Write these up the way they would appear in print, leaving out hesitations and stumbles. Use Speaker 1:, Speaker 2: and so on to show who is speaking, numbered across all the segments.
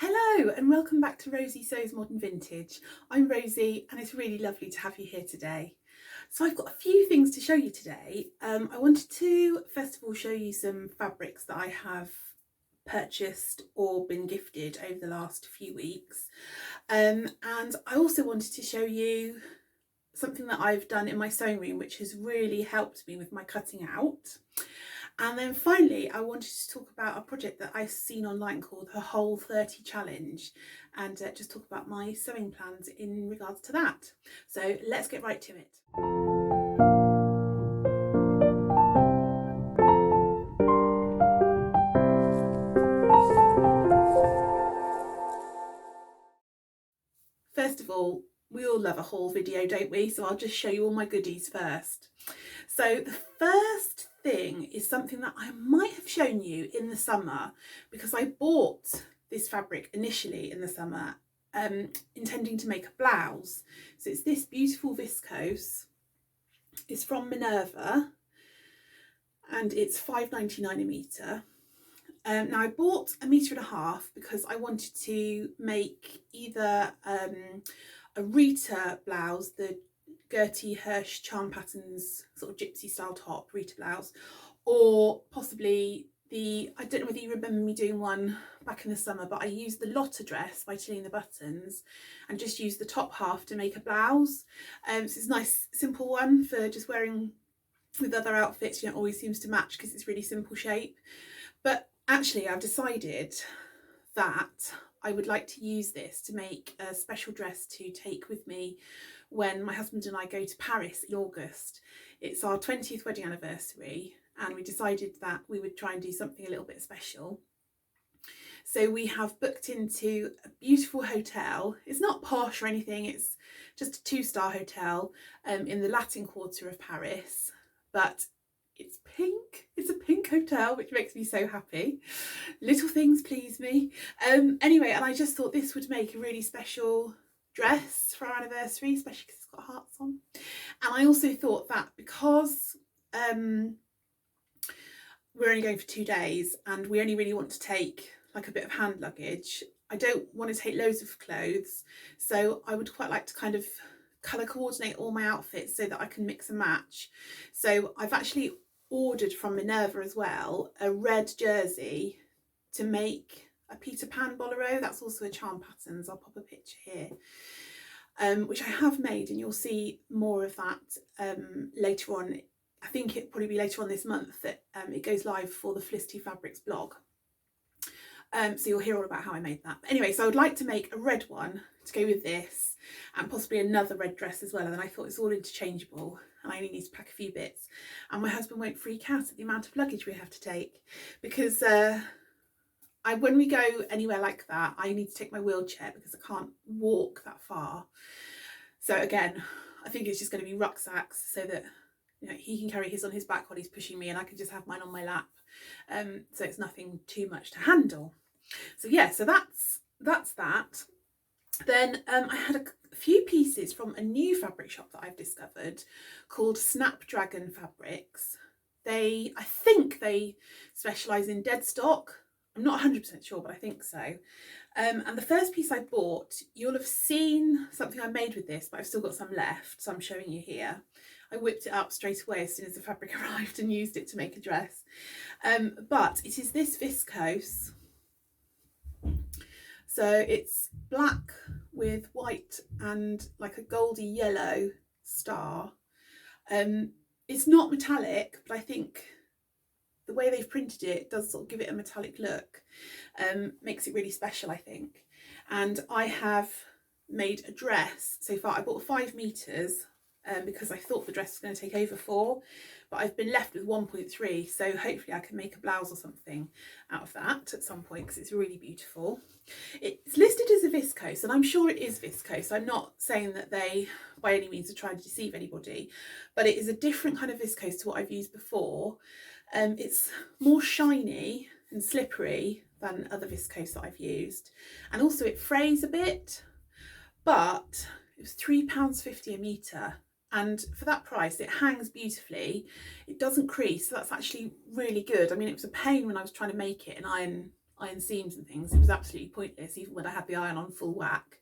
Speaker 1: Hello and welcome back to Rosie Sews Modern Vintage. I'm Rosie and it's really lovely to have you here today. So I've got a few things to show you today. I wanted to first of all show you some fabrics that I have purchased or been gifted over the last few weeks. And I also wanted to show you something that I've done in my sewing room which has really helped me with my cutting out. And then finally, I wanted to talk about a project that I've seen online called the Whole 30 Challenge and just talk about my sewing plans in regards to that. So let's get right to it. First of all, we all love a haul video, don't we? So I'll just show you all my goodies first. So the first thing is something that I might have shown you in the summer because I bought this fabric initially in the summer intending to make a blouse. So it's this beautiful viscose. It's from Minerva and it's £5.99 a metre. Now I bought 1.5 metres because I wanted to make either a Rita blouse, the Gertie Hirsch Charm Patterns sort of gypsy style top Rita blouse, or possibly I don't know whether you remember me doing one back in the summer, but I used the Lotta dress by Tilling the Buttons and just used the top half to make a blouse. So it's a nice simple one for just wearing with other outfits. It always seems to match because it's really simple shape. But actually I've decided that I would like to use this to make a special dress to take with me when my husband and I go to Paris in August. It's our 20th wedding anniversary and we decided that we would try and do something a little bit special. So we have booked into a beautiful hotel. It's not posh or anything, it's just a 2-star hotel in the Latin Quarter of Paris, but it's pink. It's a pink hotel, which makes me so happy. Little things please me. Anyway, and I just thought this would make a really special dress for our anniversary, especially because it's got hearts on. And I also thought that because we're only going for 2 days and we only really want to take like a bit of hand luggage, I don't want to take loads of clothes. So I would quite like to kind of colour coordinate all my outfits so that I can mix and match. So I've actually ordered from Minerva as well a red jersey to make a Peter Pan bolero. That's also a Charm Patterns. I'll pop a picture here, which I have made, and you'll see more of that later on. I think it'll probably be later on this month that it goes live for the Felicity Fabrics blog. So you'll hear all about how I made that. But anyway, so I would like to make a red one to go with this and possibly another red dress as well. And then I thought it's all interchangeable and I only need to pack a few bits. And my husband won't freak out at the amount of luggage we have to take because when we go anywhere like that, I need to take my wheelchair because I can't walk that far. So again, I think it's just going to be rucksacks so that he can carry his on his back while he's pushing me and I can just have mine on my lap. So it's nothing too much to handle. So yeah, so that's that. Then I had a few pieces from a new fabric shop that I've discovered called Snapdragon Fabrics. I think they specialise in dead stock. I'm not 100% sure, but I think so. And the first piece I bought, you'll have seen something I made with this, but I've still got some left, so I'm showing you here. I whipped it up straight away as soon as the fabric arrived and used it to make a dress. But it is this viscose. So it's black with white and like a goldy yellow star. It's not metallic, but I think the way they've printed it does sort of give it a metallic look. Makes it really special, I think. And I have made a dress so far. I bought 5 meters because I thought the dress was going to take over 4, but I've been left with 1.3, so hopefully I can make a blouse or something out of that at some point because it's really beautiful. It's listed as a viscose and I'm sure it is viscose. I'm not saying that they by any means are trying to deceive anybody, but it is a different kind of viscose to what I've used before. It's more shiny and slippery than other viscose that I've used, and also it frays a bit, but it was £3.50 a metre, and for that price it hangs beautifully. It doesn't crease, so that's actually really good. I mean, it was a pain when I was trying to make it and iron iron seams and things, it was absolutely pointless even when I had the iron on full whack.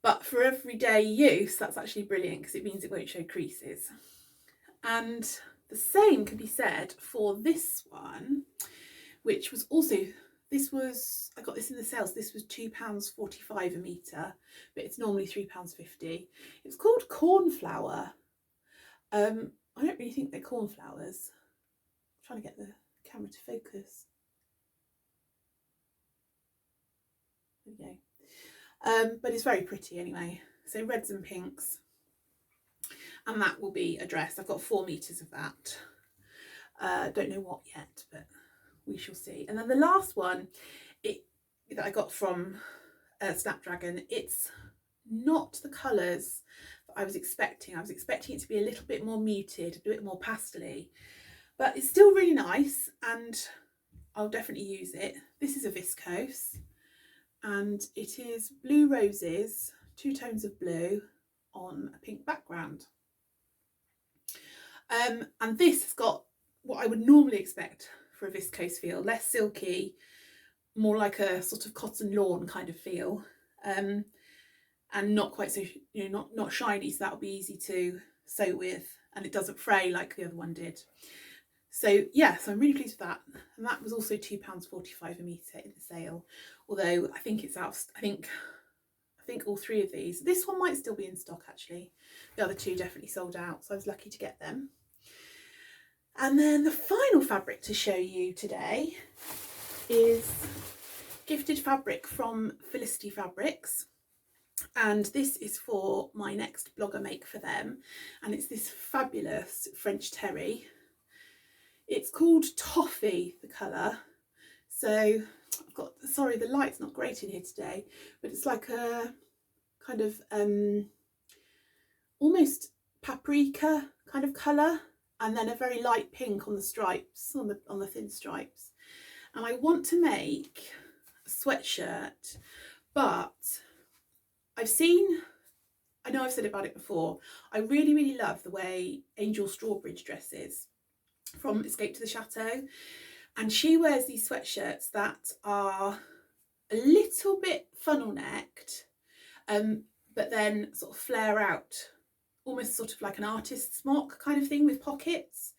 Speaker 1: But for everyday use, that's actually brilliant because it means it won't show creases. And the same can be said for this one, which was also, I got this in the sales, this was £2.45 a metre, but it's normally £3.50. It's called cornflower. I don't really think they're cornflowers. I'm trying to get the camera to focus. There we go. But it's very pretty anyway. So reds and pinks. And that will be a dress. I've got 4 meters of that. Don't know what yet, but we shall see. And then the last one that I got from Snapdragon, it's not the colours that I was expecting. I was expecting it to be a little bit more muted, a bit more pastel-y, but it's still really nice and I'll definitely use it. This is a viscose and it is blue roses, 2 tones of blue on a pink background. And this has got what I would normally expect for a viscose feel, less silky, more like a sort of cotton lawn kind of feel, and not quite so, you know, not shiny, so that'll be easy to sew with, and it doesn't fray like the other one did. So yeah, so I'm really pleased with that, and that was also £2.45 a metre in the sale, although I think it's out. I think all 3 of these. This one might still be in stock actually. The other 2 definitely sold out, so I was lucky to get them. And then the final fabric to show you today is gifted fabric from Felicity Fabrics, and this is for my next blogger make for them, and it's this fabulous French terry. It's called Toffee, the colour. So I've got, sorry the light's not great in here today, but it's like a kind of almost paprika kind of colour, and then a very light pink on the stripes, on the thin stripes. And I want to make a sweatshirt, but I know I've said about it before, I really, really love the way Angel Strawbridge dresses from Escape to the Chateau. And she wears these sweatshirts that are a little bit funnel necked, but then sort of flare out, almost sort of like an artist's smock kind of thing with pockets.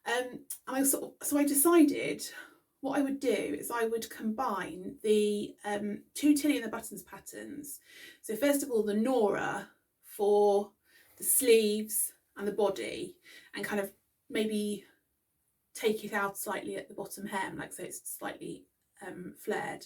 Speaker 1: And so I decided what I would do is I would combine the 2 Tilly and the Buttons patterns. So first of all, the Nora for the sleeves and the body, and kind of maybe take it out slightly at the bottom hem, like so it's slightly flared.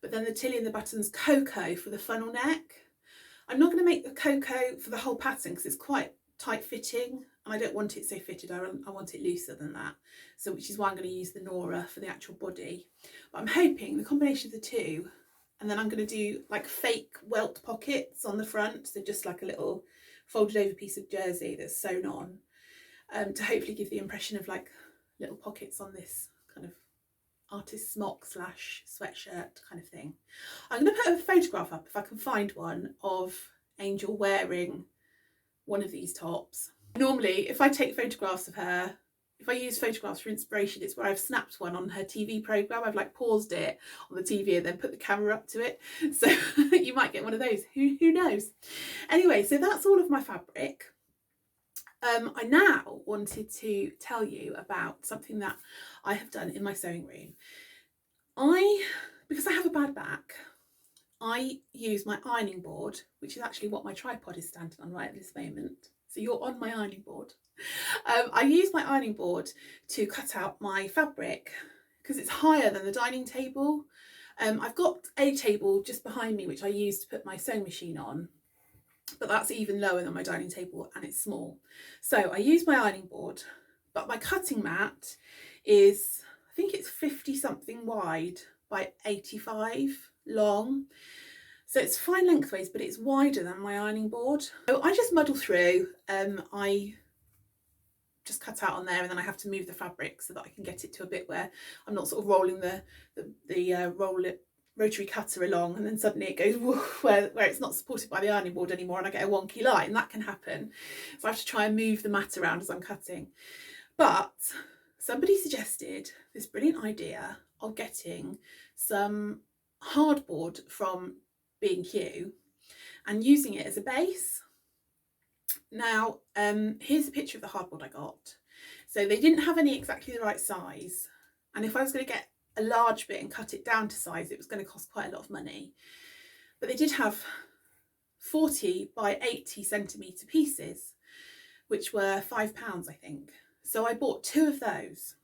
Speaker 1: But then the Tilly and the Buttons Cocoa for the funnel neck. I'm not going to make the cocoa for the whole pattern because it's quite tight fitting and I don't want it so fitted. I want it looser than that, so which is why I'm going to use the Nora for the actual body. But I'm hoping the combination of the 2, and then I'm going to do like fake welt pockets on the front, so just like a little folded over piece of jersey that's sewn on, to hopefully give the impression of like little pockets on this kind of artist smock slash sweatshirt kind of thing. I'm going to put a photograph up if I can find one of Angel wearing one of these tops. Normally if I take photographs of her, if I use photographs for inspiration, it's where I've snapped one on her TV programme. I've like paused it on the TV and then put the camera up to it, so you might get one of those, who knows. Anyway, so that's all of my fabric. I now wanted to tell you about something that I have done in my sewing room. Because I have a bad back, I use my ironing board, which is actually what my tripod is standing on right at this moment. So you're on my ironing board. I use my ironing board to cut out my fabric because it's higher than the dining table. I've got a table just behind me which I use to put my sewing machine on, but that's even lower than my dining table and it's small. So I use my ironing board, but my cutting mat is, I think it's 50 something wide by 85 long. So it's fine lengthways, but it's wider than my ironing board. So I just muddle through. I just cut out on there, and then I have to move the fabric so that I can get it to a bit where I'm not sort of rolling the rotary cutter along, and then suddenly it goes woof, where it's not supported by the ironing board anymore, and I get a wonky line. That can happen. So I have to try and move the mat around as I'm cutting. But somebody suggested this brilliant idea of getting some hardboard from B&Q and using it as a base. Now, here's a picture of the hardboard I got. So they didn't have any exactly the right size. And if I was going to get a large bit and cut it down to size, it was going to cost quite a lot of money. But they did have 40 by 80 centimetre pieces, which were £5, I think. So I bought 2 of those.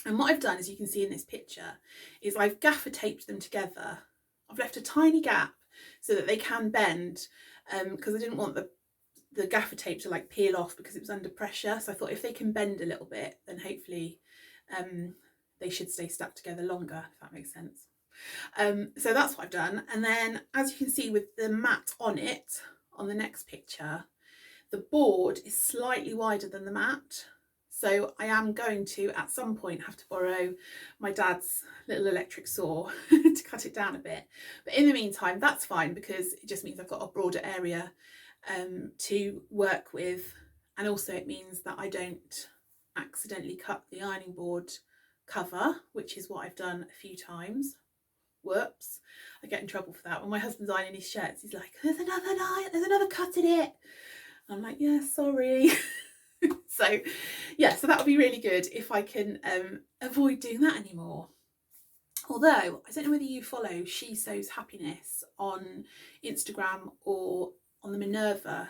Speaker 1: And what I've done, as you can see in this picture, is I've gaffer taped them together. I've left a tiny gap so that they can bend, because I didn't want the gaffer tape to like peel off because it was under pressure. So I thought if they can bend a little bit, then hopefully they should stay stuck together longer, if that makes sense. So that's what I've done. And then, as you can see with the mat on it, on the next picture, the board is slightly wider than the mat. So I am going to, at some point, have to borrow my dad's little electric saw to cut it down a bit. But in the meantime, that's fine, because it just means I've got a broader area to work with. And also it means that I don't accidentally cut the ironing board cover, which is what I've done a few times. Whoops, I get in trouble for that. When my husband's ironing his shirts, he's like, there's another cut in it. I'm like, yeah, sorry. So yeah, so that would be really good if I can avoid doing that anymore. Although I don't know whether you follow She Sews Happiness on Instagram or on the Minerva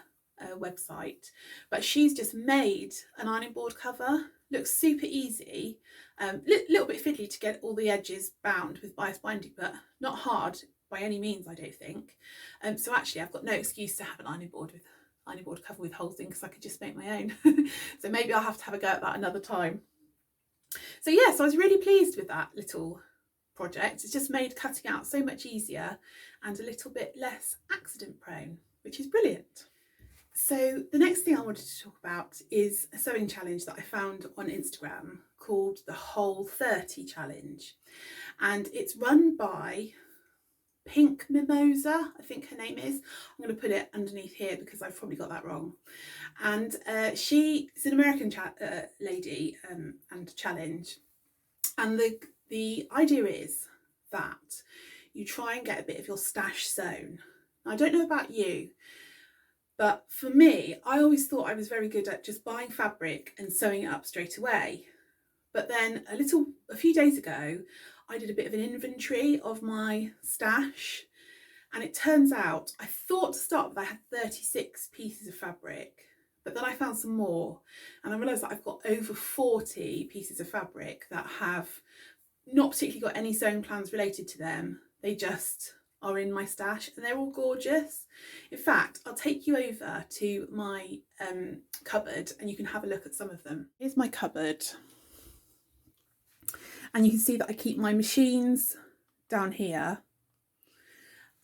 Speaker 1: website, but she's just made an ironing board cover. Looks super easy, little bit fiddly to get all the edges bound with bias binding, but not hard by any means, I don't think. So actually I've got no excuse to have an ironing board cover with holes in, because I could just make my own. So maybe I'll have to have a go at that another time. So yeah, so I was really pleased with that little project. It's just made cutting out so much easier and a little bit less accident prone, which is brilliant. So the next thing I wanted to talk about is a sewing challenge that I found on Instagram called the Whole 30 Challenge, and it's run by Pink Mimosa, I think her name is. I'm going to put it underneath here because I've probably got that wrong. And she is an American lady and challenge. And the idea is that you try and get a bit of your stash sewn. Now, I don't know about you, but for me, I always thought I was very good at just buying fabric and sewing it up straight away. But then a few days ago, I did a bit of an inventory of my stash, and it turns out I thought to start with I had 36 pieces of fabric, but then I found some more, and I realised that I've got over 40 pieces of fabric that have not particularly got any sewing plans related to them. They just are in my stash, and they're all gorgeous. In fact, I'll take you over to my cupboard and you can have a look at some of them. Here's my cupboard. And you can see that I keep my machines down here.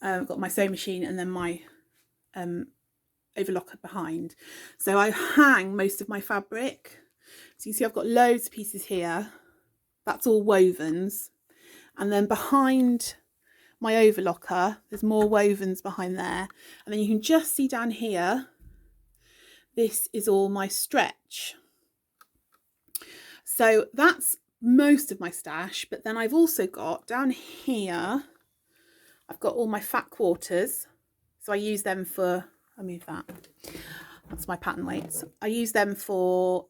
Speaker 1: I've got my sewing machine and then my overlocker behind. So I hang most of my fabric. So you can see I've got loads of pieces here. That's all wovens. And then behind my overlocker, there's more wovens behind there. And then you can just see down here, this is all my stretch. So that's most of my stash, but then I've also got down here, I've got all my fat quarters. So I use them for, I'll move that, that's my pattern weights. I use them for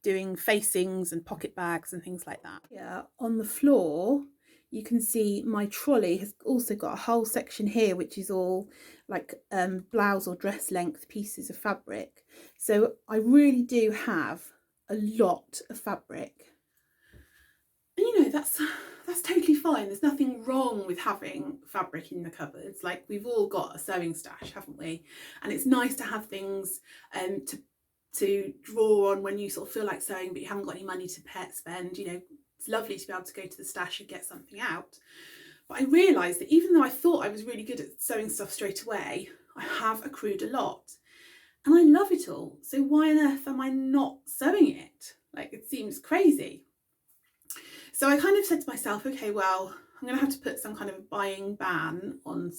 Speaker 1: doing facings and pocket bags and things like that. Yeah, on the floor, you can see my trolley has also got a whole section here, which is all like blouse or dress length pieces of fabric. So I really do have a lot of fabric. And you know, that's totally fine. There's nothing wrong with having fabric in the cupboards. Like, we've all got a sewing stash, haven't we? And it's nice to have things to draw on when you sort of feel like sewing but you haven't got any money to spend. You know, it's lovely to be able to go to the stash and get something out. But I realised that even though I thought I was really good at sewing stuff straight away, I have accrued a lot. And I love it all. So why on earth am I not sewing it? Like, it seems crazy. So I kind of said to myself, okay, well, I'm going to have to put some kind of a buying ban on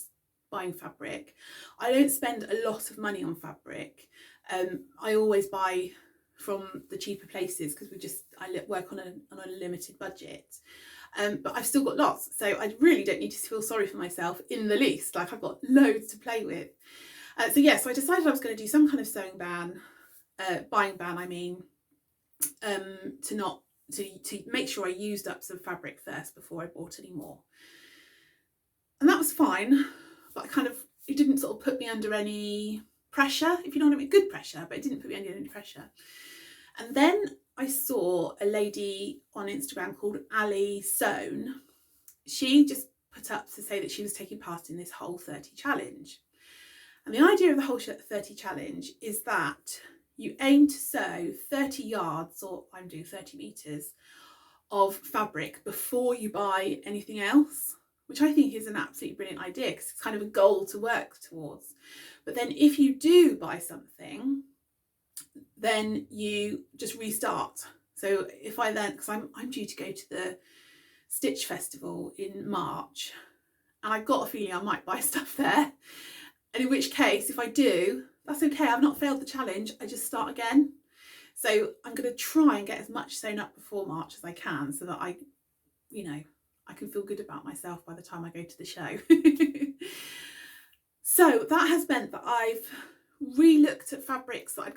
Speaker 1: buying fabric. I don't spend a lot of money on fabric. I always buy from the cheaper places because I work on a limited budget. but I've still got lots, so I really don't need to feel sorry for myself in the least. Like, I've got loads to play with. So yeah, so I decided I was going to do some kind of sewing ban, buying ban I mean, to make sure I used up some fabric first before I bought any more. And that was fine, but it didn't sort of put me under any pressure, if you know what I mean. Good pressure, but it didn't put me under any pressure. And then I saw a lady on Instagram called Ali Sohn. She just put up to say that she was taking part in this Whole 30 challenge. And the idea of the Whole 30 challenge is that you aim to sew 30 yards, or I'm doing 30 meters, of fabric before you buy anything else, which I think is an absolutely brilliant idea, because it's kind of a goal to work towards. But then if you do buy something, then you just restart. So if I then, because I'm due to go to the Stitch Festival in March, and I've got a feeling I might buy stuff there. And in which case, if I do, that's okay. I've not failed the challenge. I just start again. So I'm going to try and get as much sewn up before March as I can, so that I can feel good about myself by the time I go to the show. So that has meant that I've re-looked at fabrics that I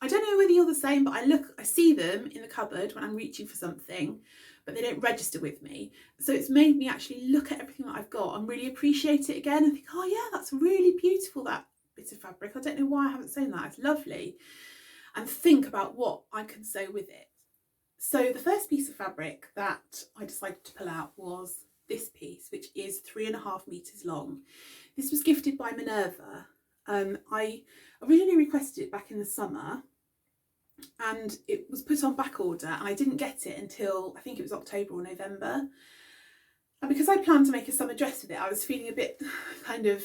Speaker 1: don't know whether you're the same, but I see them in the cupboard when I'm reaching for something, but they don't register with me. So it's made me actually look at everything that I've got and really appreciate it again and think, oh yeah, that's really beautiful, that bit of fabric. I don't know why I haven't sewn that. It's lovely. And think about what I can sew with it. So the first piece of fabric that I decided to pull out was this piece, which is 3.5 meters long. This was gifted by Minerva. I originally requested it back in the summer, and it was put on back order, and I didn't get it until I think it was October or November. And because I planned to make a summer dress with it, I was feeling a bit I didn't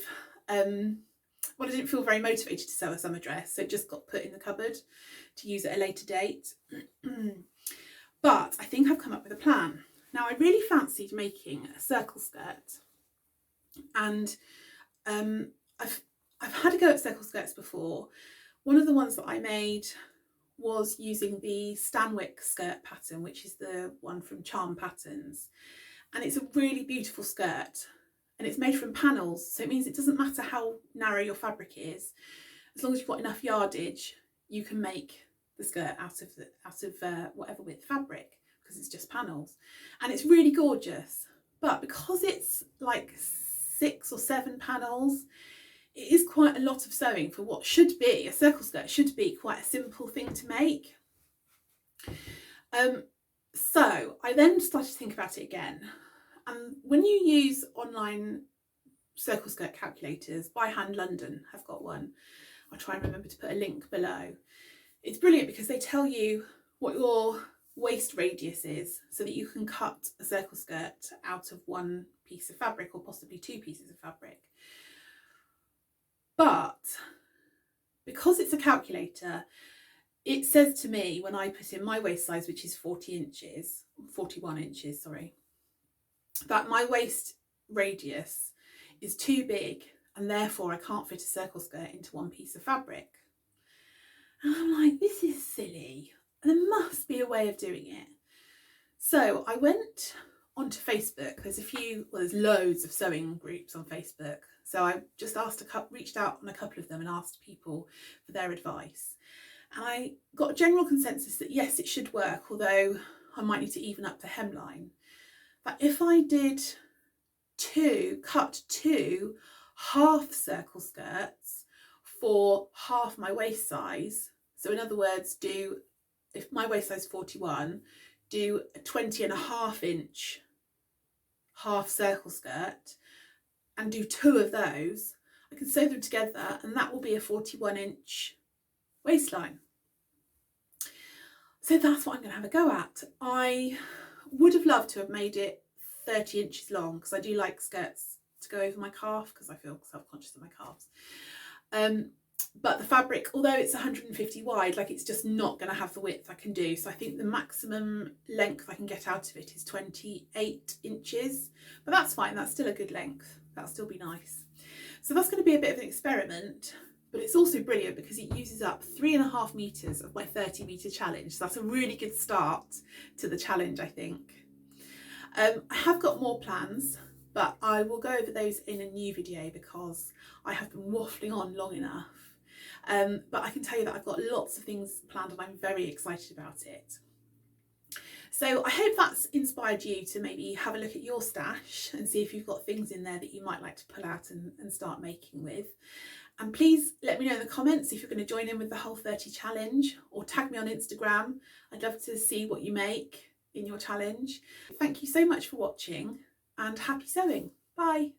Speaker 1: feel very motivated to sew a summer dress, so it just got put in the cupboard to use at a later date. But I think I've come up with a plan. Now, I really fancied making a circle skirt, and I've had a go at circle skirts before. One of the ones that I made was using the Stanwyck skirt pattern, which is the one from Charm Patterns, and it's a really beautiful skirt, and it's made from panels, so it means it doesn't matter how narrow your fabric is, as long as you've got enough yardage, you can make the skirt out of whatever width fabric, because it's just panels, and it's really gorgeous. But because it's like 6 or 7 panels, it is quite a lot of sewing for what should be a circle skirt. Should be quite a simple thing to make. So I then started to think about it again. And when you use online circle skirt calculators, By Hand London have got one. I'll try and remember to put a link below. It's brilliant because they tell you what your waist radius is, so that you can cut a circle skirt out of one piece of fabric, or possibly 2 pieces of fabric. But because it's a calculator, it says to me when I put in my waist size, which is 41 inches, sorry, that my waist radius is too big, and therefore I can't fit a circle skirt into one piece of fabric. And I'm like, this is silly. There must be a way of doing it. So I went onto Facebook. There's loads of sewing groups on Facebook. So I just reached out on a couple of them and asked people for their advice. And I got a general consensus that yes, it should work, although I might need to even up the hemline. But if I did cut 2 half circle skirts for half my waist size, so in other words, if my waist size is 41, do a 20.5 inch half circle skirt and do 2 of those, I can sew them together, and that will be a 41 inch waistline. So that's what I'm going to have a go at. I would have loved to have made it 30 inches long, because I do like skirts to go over my calf, because I feel self-conscious of my calves. But the fabric, although it's 150 wide, it's just not going to have the width I can do. So I think the maximum length I can get out of it is 28 inches, but that's fine. That's still a good length. That'll still be nice. So that's going to be a bit of an experiment, but it's also brilliant because it uses up 3.5 meters of my 30 meter challenge. So that's a really good start to the challenge, I think. I have got more plans, but I will go over those in a new video because I have been waffling on long enough. But I can tell you that I've got lots of things planned and I'm very excited about it. So I hope that's inspired you to maybe have a look at your stash and see if you've got things in there that you might like to pull out and start making with. And please let me know in the comments if you're going to join in with the Whole 30 challenge, or tag me on Instagram. I'd love to see what you make in your challenge. Thank you so much for watching and happy sewing. Bye.